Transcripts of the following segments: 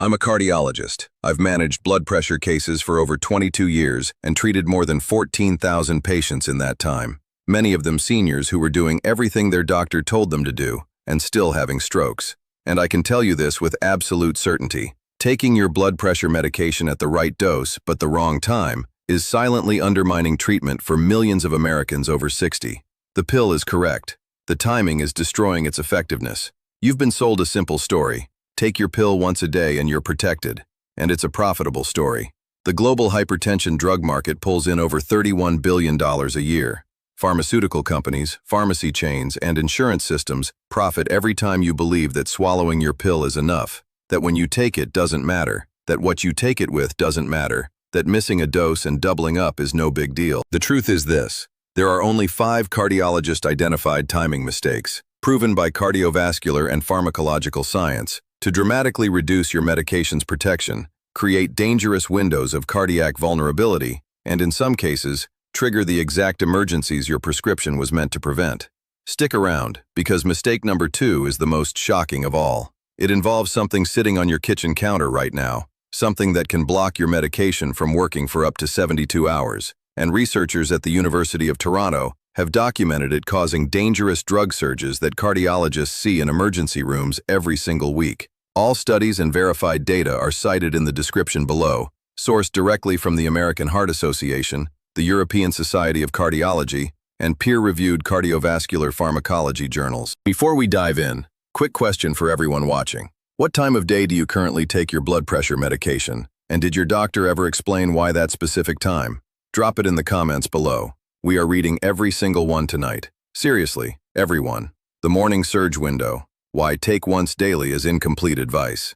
I'm a cardiologist. I've managed blood pressure cases for over 22 years and treated more than 14,000 patients in that time, many of them seniors who were doing everything their doctor told them to do and still having strokes. And I can tell you this with absolute certainty. Taking your blood pressure medication at the right dose but the wrong time is silently undermining treatment for millions of Americans over 60. The pill is correct. The timing is destroying its effectiveness. You've been sold a simple story. Take your pill once a day and you're protected. And it's a profitable story. The global hypertension drug market pulls in over $31 billion a year. Pharmaceutical companies, pharmacy chains, and insurance systems profit every time you believe that swallowing your pill is enough, that when you take it doesn't matter, that what you take it with doesn't matter, that missing a dose and doubling up is no big deal. The truth is this: there are only 5 cardiologist-identified timing mistakes, proven by cardiovascular and pharmacological science, to dramatically reduce your medication's protection, create dangerous windows of cardiac vulnerability, and in some cases, trigger the exact emergencies your prescription was meant to prevent. Stick around, because mistake number 2 is the most shocking of all. It involves something sitting on your kitchen counter right now, something that can block your medication from working for up to 72 hours, and researchers at the University of Toronto have documented it causing dangerous drug surges that cardiologists see in emergency rooms every single week. All studies and verified data are cited in the description below, sourced directly from the American Heart Association, the European Society of Cardiology, and peer-reviewed cardiovascular pharmacology journals. Before we dive in, quick question for everyone watching. What time of day do you currently take your blood pressure medication? And did your doctor ever explain why that specific time? Drop it in the comments below. We are reading every single one tonight. Seriously, everyone. The morning surge window. Why take once daily is incomplete advice.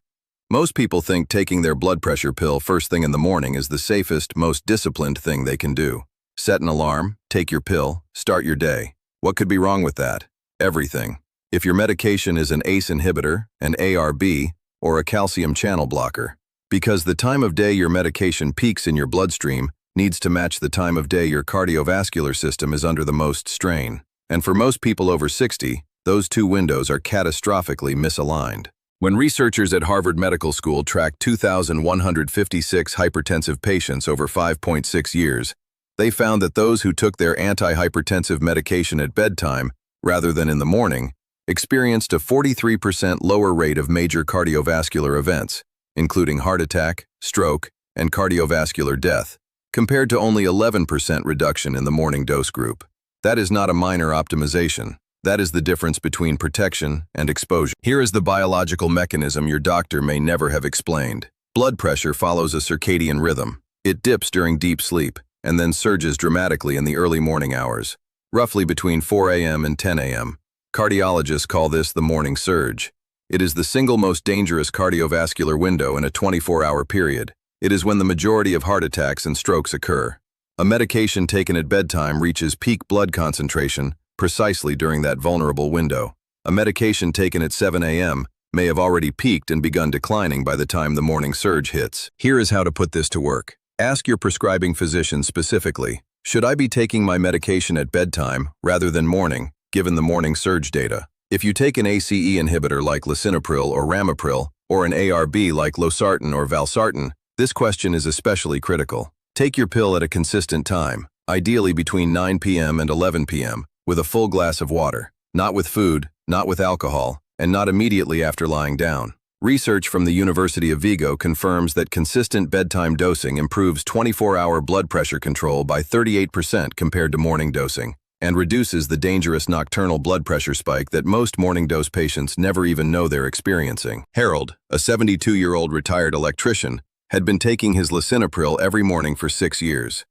Most people think taking their blood pressure pill first thing in the morning is the safest, most disciplined thing they can do. Set an alarm, take your pill, start your day. What could be wrong with that? Everything. If your medication is an ACE inhibitor, an ARB, or a calcium channel blocker. Because the time of day your medication peaks in your bloodstream needs to match the time of day your cardiovascular system is under the most strain. And for most people over 60, those two windows are catastrophically misaligned. When researchers at Harvard Medical School tracked 2,156 hypertensive patients over 5.6 years, they found that those who took their antihypertensive medication at bedtime, rather than in the morning, experienced a 43% lower rate of major cardiovascular events, including heart attack, stroke, and cardiovascular death, compared to only 11% reduction in the morning dose group. That is not a minor optimization. That is the difference between protection and exposure. Here is the biological mechanism your doctor may never have explained. Blood pressure follows a circadian rhythm. It dips during deep sleep and then surges dramatically in the early morning hours, roughly between 4 a.m. and 10 a.m. Cardiologists call this the morning surge. It is the single most dangerous cardiovascular window in a 24-hour period. It is when the majority of heart attacks and strokes occur. A medication taken at bedtime reaches peak blood concentration precisely during that vulnerable window. A medication taken at 7 a.m. may have already peaked and begun declining by the time the morning surge hits. Here is how to put this to work. Ask your prescribing physician specifically, should I be taking my medication at bedtime rather than morning, given the morning surge data? If you take an ACE inhibitor like lisinopril or ramipril, or an ARB like losartan or valsartan, this question is especially critical. Take your pill at a consistent time, ideally between 9 p.m. and 11 p.m., with a full glass of water, not with food, not with alcohol, and not immediately after lying down. Research from the University of Vigo confirms that consistent bedtime dosing improves 24-hour blood pressure control by 38% compared to morning dosing, and reduces the dangerous nocturnal blood pressure spike that most morning dose patients never even know they're experiencing. Harold, a 72-year-old retired electrician, had been taking his lisinopril every morning for 6 years.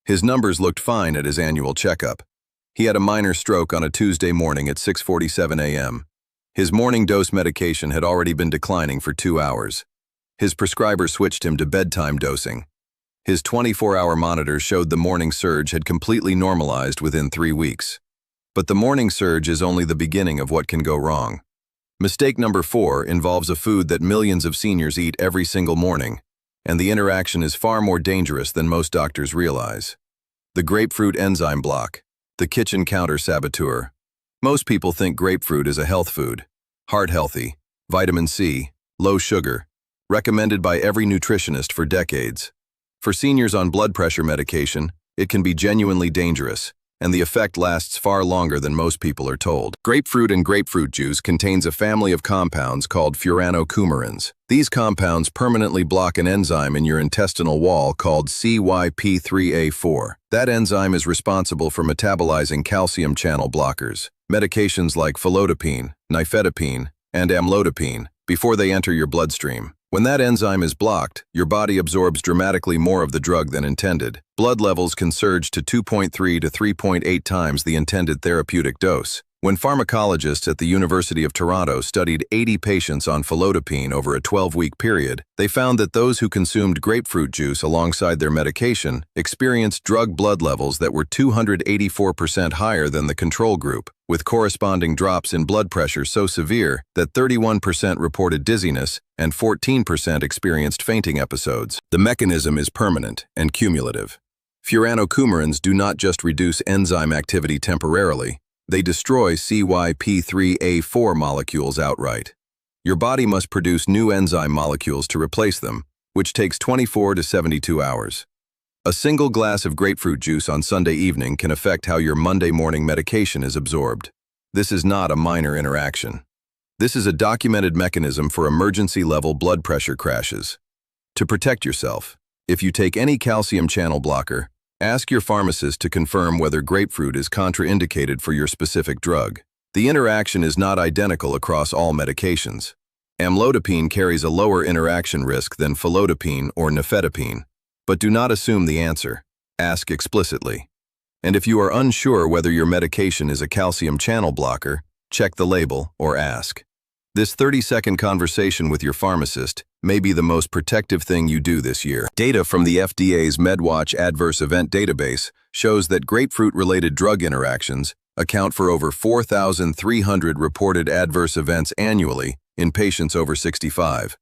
His numbers looked fine at his annual checkup. He had a minor stroke on a Tuesday morning at 6:47 a.m. His morning dose medication had already been declining for 2 hours. His prescriber switched him to bedtime dosing. His 24-hour monitor showed the morning surge had completely normalized within 3 weeks. But the morning surge is only the beginning of what can go wrong. Mistake number 4 involves a food that millions of seniors eat every single morning, and the interaction is far more dangerous than most doctors realize. The grapefruit enzyme block. The kitchen counter saboteur. Most people think grapefruit is a health food. Heart healthy, vitamin C, low sugar, recommended by every nutritionist for decades. For seniors on blood pressure medication, it can be genuinely dangerous, and the effect lasts far longer than most people are told. Grapefruit and grapefruit juice contains a family of compounds called furanocoumarins. These compounds permanently block an enzyme in your intestinal wall called CYP3A4. That enzyme is responsible for metabolizing calcium channel blockers, medications like felodipine, nifedipine, and amlodipine, before they enter your bloodstream. When that enzyme is blocked, your body absorbs dramatically more of the drug than intended. Blood levels can surge to 2.3 to 3.8 times the intended therapeutic dose. When pharmacologists at the University of Toronto studied 80 patients on felodipine over a 12-week period, they found that those who consumed grapefruit juice alongside their medication experienced drug blood levels that were 284% higher than the control group, with corresponding drops in blood pressure so severe that 31% reported dizziness and 14% experienced fainting episodes. The mechanism is permanent and cumulative. Furanocoumarins do not just reduce enzyme activity temporarily, they destroy CYP3A4 molecules outright. Your body must produce new enzyme molecules to replace them, which takes 24 to 72 hours. A single glass of grapefruit juice on Sunday evening can affect how your Monday morning medication is absorbed. This is not a minor interaction. This is a documented mechanism for emergency-level blood pressure crashes. To protect yourself, if you take any calcium channel blocker, ask your pharmacist to confirm whether grapefruit is contraindicated for your specific drug. The interaction is not identical across all medications. Amlodipine carries a lower interaction risk than felodipine or nifedipine, but do not assume the answer. Ask explicitly. And if you are unsure whether your medication is a calcium channel blocker, check the label or ask. This 30-second conversation with your pharmacist may be the most protective thing you do this year. Data from the FDA's MedWatch Adverse Event Database shows that grapefruit-related drug interactions account for over 4,300 reported adverse events annually in patients over 65,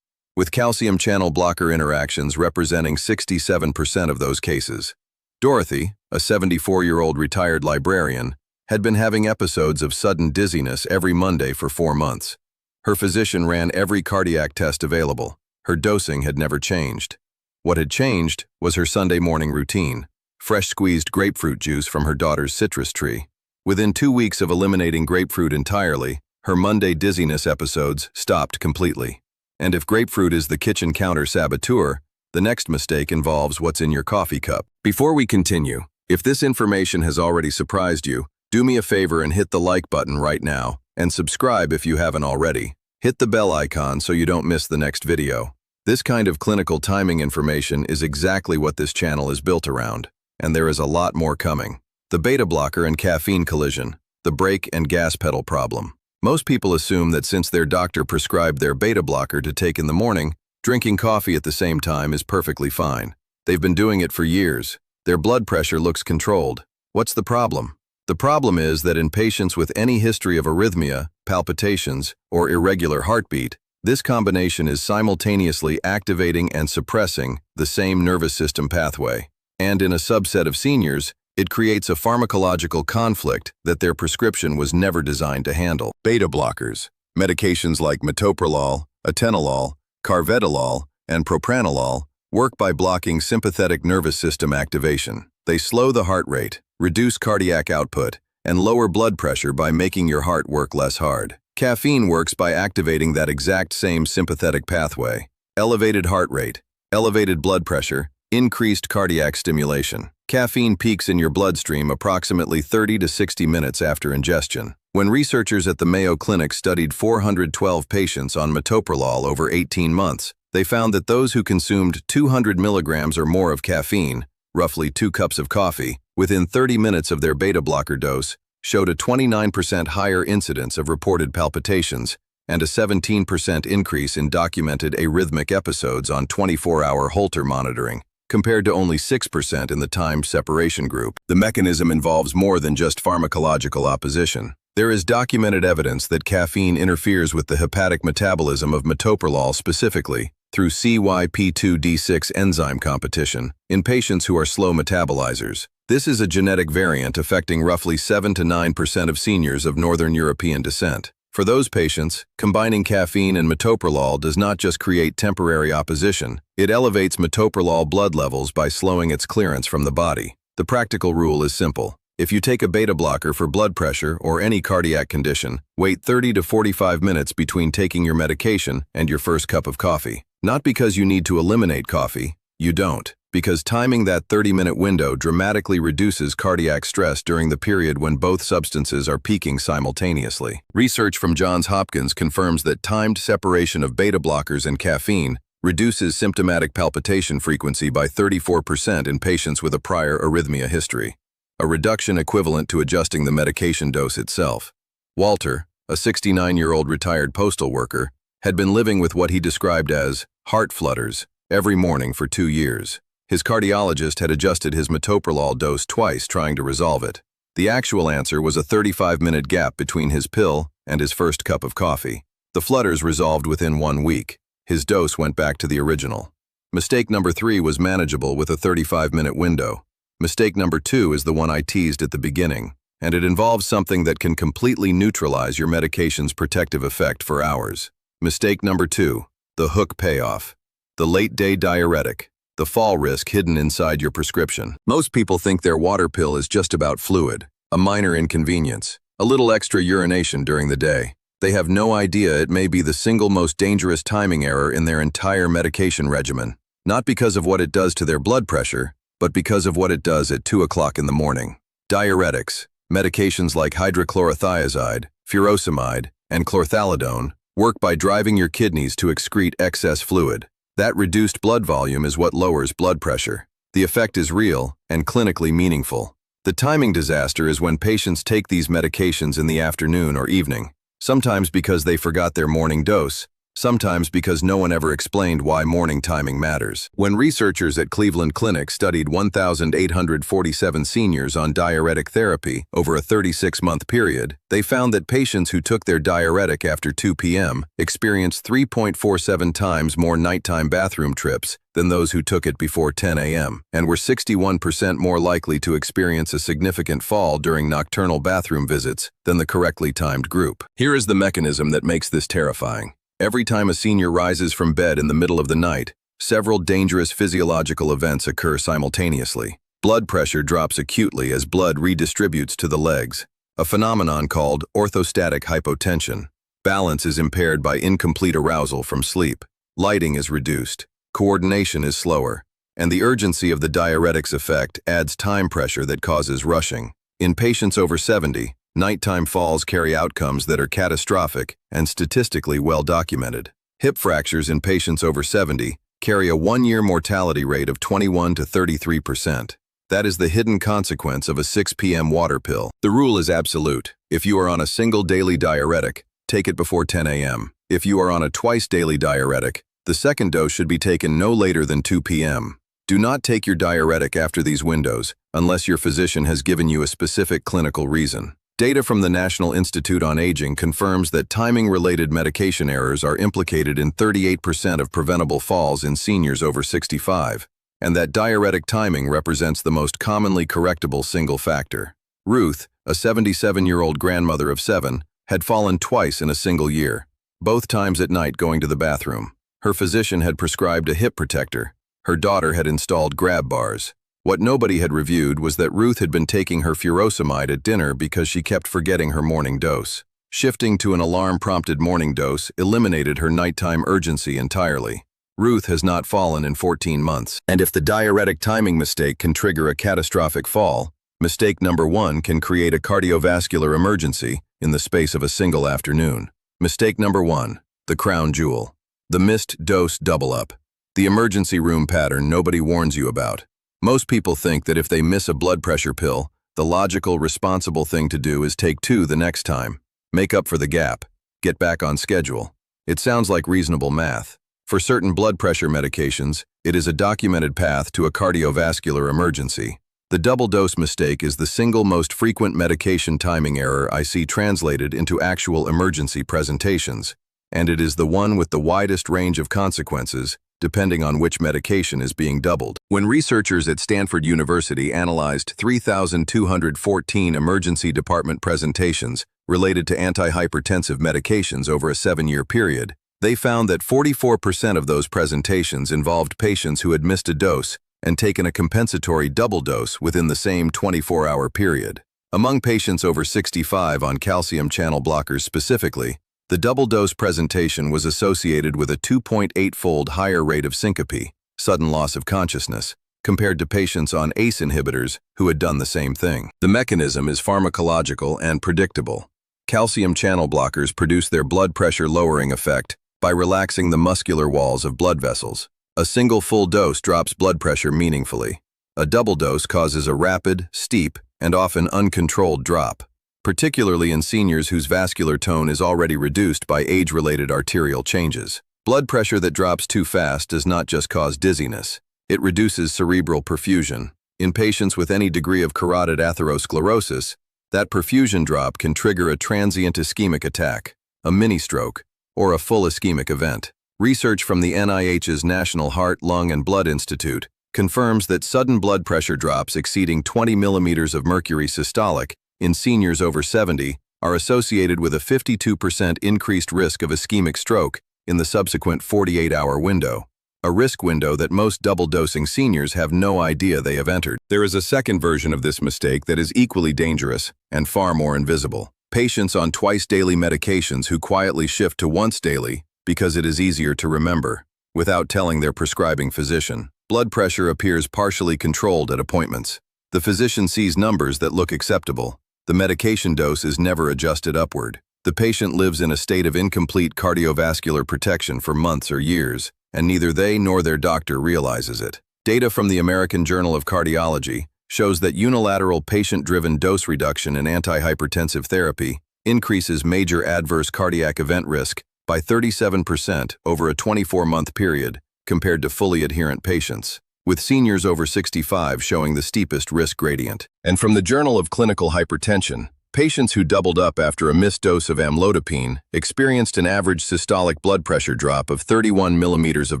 with calcium channel blocker interactions representing 67% of those cases. Dorothy, a 74-year-old retired librarian, had been having episodes of sudden dizziness every Monday for 4 months. Her physician ran every cardiac test available. Her dosing had never changed. What had changed was her Sunday morning routine: fresh squeezed grapefruit juice from her daughter's citrus tree. Within 2 weeks of eliminating grapefruit entirely, her Monday dizziness episodes stopped completely. And if grapefruit is the kitchen counter saboteur, the next mistake involves what's in your coffee cup. Before we continue, if this information has already surprised you, do me a favor and hit the like button right now, and subscribe if you haven't already. Hit the bell icon so you don't miss the next video. This kind of clinical timing information is exactly what this channel is built around, and there is a lot more coming. The beta blocker and caffeine collision, the brake and gas pedal problem. Most people assume that since their doctor prescribed their beta blocker to take in the morning, drinking coffee at the same time is perfectly fine. They've been doing it for years. Their blood pressure looks controlled. What's the problem? The problem is that in patients with any history of arrhythmia, palpitations, or irregular heartbeat, this combination is simultaneously activating and suppressing the same nervous system pathway. And in a subset of seniors, it creates a pharmacological conflict that their prescription was never designed to handle. Beta blockers, medications like metoprolol, atenolol, carvedilol, and propranolol, work by blocking sympathetic nervous system activation. They slow the heart rate, reduce cardiac output, and lower blood pressure by making your heart work less hard. Caffeine works by activating that exact same sympathetic pathway. Elevated heart rate, elevated blood pressure, increased cardiac stimulation. Caffeine peaks in your bloodstream approximately 30 to 60 minutes after ingestion. When researchers at the Mayo Clinic studied 412 patients on metoprolol over 18 months, they found that those who consumed 200 milligrams or more of caffeine, roughly 2 cups of coffee, within 30 minutes of their beta blocker dose, showed a 29% higher incidence of reported palpitations and a 17% increase in documented arrhythmic episodes on 24-hour Holter monitoring, compared to only 6% in the timed separation group. The mechanism involves more than just pharmacological opposition. There is documented evidence that caffeine interferes with the hepatic metabolism of metoprolol specifically through CYP2D6 enzyme competition in patients who are slow metabolizers. This is a genetic variant affecting roughly 7 to 9% of seniors of Northern European descent. For those patients, combining caffeine and metoprolol does not just create temporary opposition, it elevates metoprolol blood levels by slowing its clearance from the body. The practical rule is simple. If you take a beta blocker for blood pressure or any cardiac condition, wait 30 to 45 minutes between taking your medication and your first cup of coffee. Not because you need to eliminate coffee, you don't, because timing that 30-minute window dramatically reduces cardiac stress during the period when both substances are peaking simultaneously. Research from Johns Hopkins confirms that timed separation of beta blockers and caffeine reduces symptomatic palpitation frequency by 34% in patients with a prior arrhythmia history, a reduction equivalent to adjusting the medication dose itself. Walter, a 69-year-old retired postal worker, had been living with what he described as heart flutters every morning for 2 years. His cardiologist had adjusted his metoprolol dose twice trying to resolve it. The actual answer was a 35-minute gap between his pill and his first cup of coffee. The flutters resolved within 1 week. His dose went back to the original. Mistake number 3 was manageable with a 35-minute window. Mistake number 2 is the one I teased at the beginning, and it involves something that can completely neutralize your medication's protective effect for hours. Mistake number 2, the hook payoff. The late-day diuretic, the fall risk hidden inside your prescription. Most people think their water pill is just about fluid, a minor inconvenience, a little extra urination during the day. They have no idea it may be the single most dangerous timing error in their entire medication regimen, not because of what it does to their blood pressure, but because of what it does at 2 o'clock in the morning. Diuretics, medications like hydrochlorothiazide, furosemide, and chlorthalidone, work by driving your kidneys to excrete excess fluid. That reduced blood volume is what lowers blood pressure. The effect is real and clinically meaningful. The timing disaster is when patients take these medications in the afternoon or evening, sometimes because they forgot their morning dose, sometimes because no one ever explained why morning timing matters. When researchers at Cleveland Clinic studied 1,847 seniors on diuretic therapy over a 36-month period, they found that patients who took their diuretic after 2 p.m. experienced 3.47 times more nighttime bathroom trips than those who took it before 10 a.m., and were 61% more likely to experience a significant fall during nocturnal bathroom visits than the correctly timed group. Here is the mechanism that makes this terrifying. Every time a senior rises from bed in the middle of the night, several dangerous physiological events occur simultaneously. Blood pressure drops acutely as blood redistributes to the legs, a phenomenon called orthostatic hypotension. Balance is impaired by incomplete arousal from sleep. Lighting is reduced. Coordination is slower. And the urgency of the diuretic's effect adds time pressure that causes rushing. In patients over 70, nighttime falls carry outcomes that are catastrophic and statistically well documented. Hip fractures in patients over 70 carry a 1-year mortality rate of 21 to 33%. That is the hidden consequence of a 6 p.m. water pill. The rule is absolute. If you are on a single daily diuretic, take it before 10 a.m. If you are on a twice daily diuretic, the second dose should be taken no later than 2 p.m. Do not take your diuretic after these windows unless your physician has given you a specific clinical reason. Data from the National Institute on Aging confirms that timing-related medication errors are implicated in 38% of preventable falls in seniors over 65, and that diuretic timing represents the most commonly correctable single factor. Ruth, a 77-year-old grandmother of 7, had fallen twice in a single year, both times at night going to the bathroom. Her physician had prescribed a hip protector. Her daughter had installed grab bars. What nobody had reviewed was that Ruth had been taking her furosemide at dinner because she kept forgetting her morning dose. Shifting to an alarm-prompted morning dose eliminated her nighttime urgency entirely. Ruth has not fallen in 14 months. And if the diuretic timing mistake can trigger a catastrophic fall, mistake number 1 can create a cardiovascular emergency in the space of a single afternoon. Mistake number 1, the crown jewel. The missed dose double-up. The emergency room pattern nobody warns you about. Most people think that if they miss a blood pressure pill, the logical, responsible thing to do is take 2 the next time. Make up for the gap. Get back on schedule. It sounds like reasonable math. For certain blood pressure medications, it is a documented path to a cardiovascular emergency. The double-dose mistake is the single most frequent medication timing error I see translated into actual emergency presentations, and it is the one with the widest range of consequences, depending on which medication is being doubled. When researchers at Stanford University analyzed 3,214 emergency department presentations related to antihypertensive medications over a 7-year period, they found that 44% of those presentations involved patients who had missed a dose and taken a compensatory double dose within the same 24-hour period. Among patients over 65 on calcium channel blockers specifically, the double dose presentation was associated with a 2.8-fold higher rate of syncope, sudden loss of consciousness, compared to patients on ACE inhibitors who had done the same thing. The mechanism is pharmacological and predictable. Calcium channel blockers produce their blood pressure lowering effect by relaxing the muscular walls of blood vessels. A single full dose drops blood pressure meaningfully. A double dose causes a rapid, steep, and often uncontrolled drop, particularly in seniors whose vascular tone is already reduced by age-related arterial changes. Blood pressure that drops too fast does not just cause dizziness. It reduces cerebral perfusion. In patients with any degree of carotid atherosclerosis, that perfusion drop can trigger a transient ischemic attack, a mini-stroke, or a full ischemic event. Research from the NIH's National Heart, Lung, and Blood Institute confirms that sudden blood pressure drops exceeding 20 millimeters of mercury systolic in seniors over 70 are associated with a 52% increased risk of ischemic stroke in the subsequent 48-hour window, a risk window that most double-dosing seniors have no idea they have entered. There is a second version of this mistake that is equally dangerous and far more invisible. Patients on twice-daily medications who quietly shift to once-daily because it is easier to remember, without telling their prescribing physician. Blood pressure appears partially controlled at appointments. The physician sees numbers that look acceptable. The medication dose is never adjusted upward. The patient lives in a state of incomplete cardiovascular protection for months or years, and neither they nor their doctor realizes it. Data from the American Journal of Cardiology shows that unilateral patient-driven dose reduction in antihypertensive therapy increases major adverse cardiac event risk by 37% over a 24-month period compared to fully adherent patients, with seniors over 65 showing the steepest risk gradient. And from the Journal of Clinical Hypertension, patients who doubled up after a missed dose of amlodipine experienced an average systolic blood pressure drop of 31 millimeters of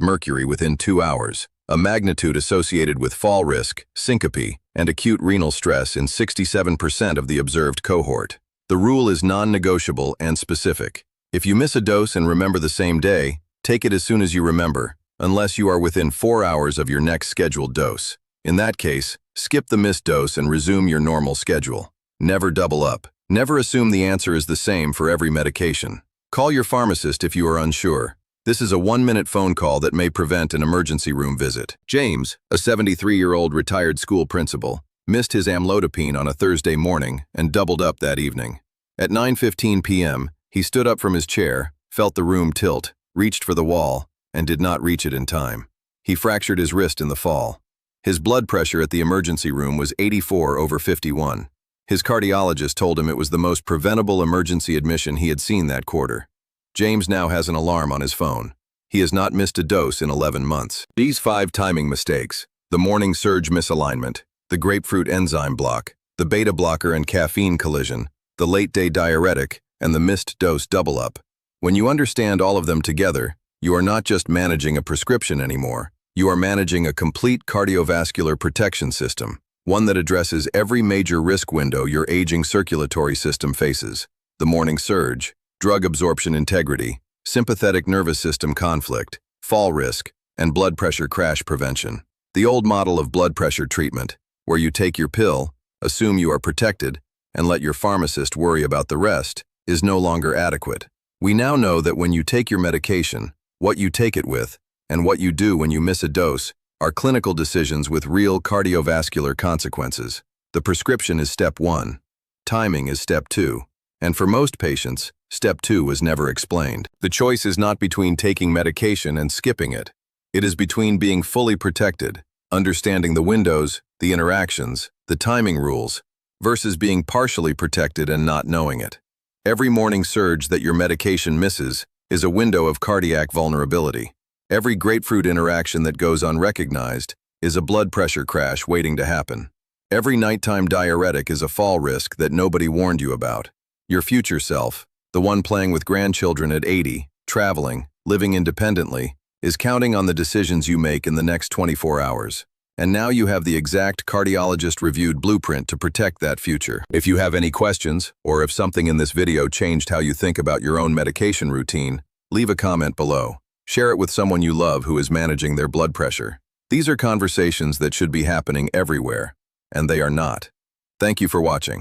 mercury within 2 hours, a magnitude associated with fall risk, syncope, and acute renal stress in 67% of the observed cohort. The rule is non-negotiable and specific. If you miss a dose and remember the same day, take it as soon as you remember, unless you are within 4 hours of your next scheduled dose. In that case, skip the missed dose and resume your normal schedule. Never double up. Never assume the answer is the same for every medication. Call your pharmacist if you are unsure. This is a 1-minute phone call that may prevent an emergency room visit. James, a 73-year-old retired school principal, missed his amlodipine on a Thursday morning and doubled up that evening. At 9:15 p.m., he stood up from his chair, felt the room tilt, reached for the wall, and did not reach it in time. He fractured his wrist in the fall. His blood pressure at the emergency room was 84/51. His cardiologist told him it was the most preventable emergency admission he had seen that quarter. James now has an alarm on his phone. He has not missed a dose in 11 months. These 5 timing mistakes, the morning surge misalignment, the grapefruit enzyme block, the beta blocker and caffeine collision, the late-day diuretic, and the missed dose double-up. When you understand all of them together, you are not just managing a prescription anymore. You are managing a complete cardiovascular protection system, one that addresses every major risk window your aging circulatory system faces: the morning surge, drug absorption integrity, sympathetic nervous system conflict, fall risk, and blood pressure crash prevention. The old model of blood pressure treatment, where you take your pill, assume you are protected, and let your pharmacist worry about the rest, is no longer adequate. We now know that when you take your medication, what you take it with, and what you do when you miss a dose are clinical decisions with real cardiovascular consequences. The prescription is step 1. Timing is step 2. And for most patients, step 2 was never explained. The choice is not between taking medication and skipping it. It is between being fully protected, understanding the windows, the interactions, the timing rules, versus being partially protected and not knowing it. Every morning surge that your medication misses is a window of cardiac vulnerability. Every grapefruit interaction that goes unrecognized is a blood pressure crash waiting to happen. Every nighttime diuretic is a fall risk that nobody warned you about. Your future self, the one playing with grandchildren at 80, traveling, living independently, is counting on the decisions you make in the next 24 hours. And now you have the exact cardiologist-reviewed blueprint to protect that future. If you have any questions, or if something in this video changed how you think about your own medication routine, leave a comment below. Share it with someone you love who is managing their blood pressure. These are conversations that should be happening everywhere, and they are not. Thank you for watching.